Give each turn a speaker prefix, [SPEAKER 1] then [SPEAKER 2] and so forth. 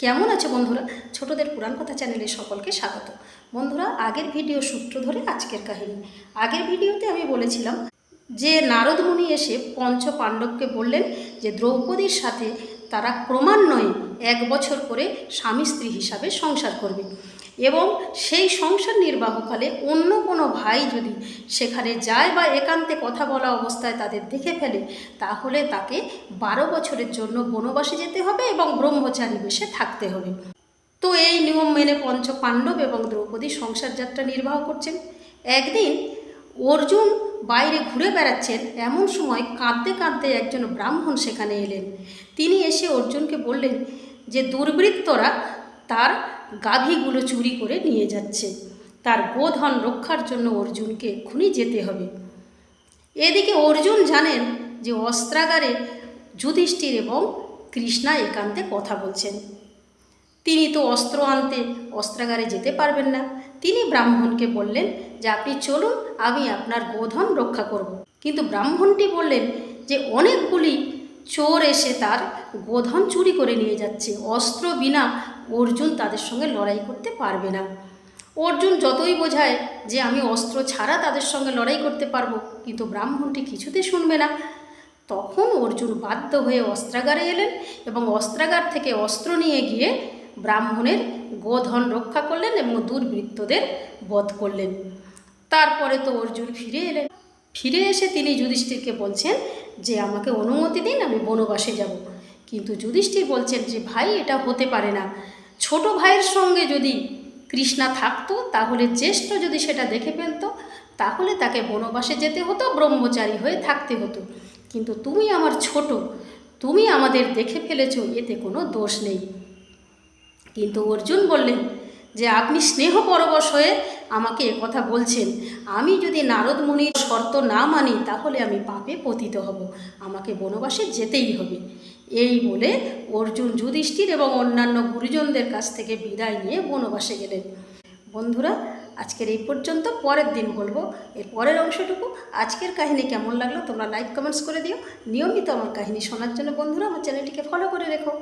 [SPEAKER 1] কেমন আছে বন্ধুরা? ছোটদের পুরাণ কথা চ্যানেলে সকলকে স্বাগত। বন্ধুরা, আগের ভিডিও সূত্র ধরে আজকের কাহিনী। আগের ভিডিওতে আমি বলেছিলাম যে নারদ মুনি এসে পঞ্চ পাণ্ডবকে বললেন যে দ্রৌপদীর সাথে তারা ক্রমান্বয়ে 1 বছর করে স্বামী স্ত্রী হিসাবে সংসার করবে এবং সেই সংসার নির্বাহকালে অন্য কোনো ভাই যদি সেখানে যায় বা একান্তে কথা বলা অবস্থায় তাদের দেখে ফেলে, তাহলে তাকে 12 বছরের জন্য বনবাসে যেতে হবে এবং ব্রহ্মচারী বেশে থাকতে হবে। তো এই নিয়ম মেনে পঞ্চ পাণ্ডব এবং দ্রৌপদী সংসার যাত্রা নির্বাহ করছেন। একদিন অর্জুন বাইরে ঘুরে বেড়াচ্ছেন, এমন সময় কাঁদতে কাঁদতে একজন ব্রাহ্মণ সেখানে এলেন। তিনি এসে অর্জুনকে বললেন যে দুর্বৃত্তরা তার গাভীগুলো চুরি করে নিয়ে যাচ্ছে, তার গোধন রক্ষার জন্য অর্জুনকে এক্ষুনি যেতে হবে। এদিকে অর্জুন জানেন যে অস্ত্রাগারে যুধিষ্ঠির এবং কৃষ্ণা একান্তে কথা বলছেন। তিনি তো অস্ত্র আনতে অস্ত্রাগারে যেতে পারবেন না। তিনি ব্রাহ্মণকে বললেন যে আপনি চলুন, আমি আপনার গোধন রক্ষা করব। কিন্তু ব্রাহ্মণটি বললেন যে অনেকগুলি চোর এসে তার গোধন চুরি করে নিয়ে যাচ্ছে, অস্ত্র বিনা অর্জুন তাদের সঙ্গে লড়াই করতে পারবে না। অর্জুন যতই বোঝায় যে আমি অস্ত্র ছাড়া তাদের সঙ্গে লড়াই করতে পারবো, কিন্তু ব্রাহ্মণটি কিছুতে শুনবে না। তখন অর্জুন বাধ্য হয়ে অস্ত্রাগারে এলেন এবং অস্ত্রাগার থেকে অস্ত্র নিয়ে গিয়ে ব্রাহ্মণের গোধন রক্ষা করলেন এবং দুর্বৃত্তদের বধ করলেন। তারপরে তো অর্জুন ফিরে এলেন। ফিরে এসে তিনি যুধিষ্ঠিরকে বলছেন যে আমাকে অনুমতি দিন, আমি বনবাসে যাব। কিন্তু যুধিষ্ঠির বলছেন যে ভাই, এটা হতে পারে না। ছোট ভাইয়ের সঙ্গে যদি কৃষ্ণা থাকতো, তাহলে জ্যেষ্ঠ যদি সেটা দেখে ফেলতো, তাহলে তাকে বনবাসে যেতে হতো, ব্রহ্মচারী হয়ে থাকতে হতো। কিন্তু তুমি আমার ছোট, তুমি আমাদের দেখে ফেলেছো, এতে কোনো দোষ নেই। কিন্তু অর্জুন বললেন যে আপনি স্নেহ পরবশ হয়ে আমাকে একথা বলছেন, আমি যদি নারদ মুনির শর্ত না মানি তাহলে আমি পাপে পতিত হব, আমাকে বনবাসে যেতেই হবে। এই বলে অর্জুন যুধিষ্ঠির এবং অন্যান্য গুরুজনদের কাছ থেকে বিদায় নিয়ে বনবাসে গেলেন। বন্ধুরা, আজকের এই পর্যন্ত। পরের দিন বলবো এর পরের অংশটুকু। আজকের কাহিনী কেমন লাগলো তোমরা লাইক কমেন্টস করে দিও। নিয়মিত আমার কাহিনী শোনার জন্য বন্ধুরা আমার চ্যানেলটিকে ফলো করে রেখো।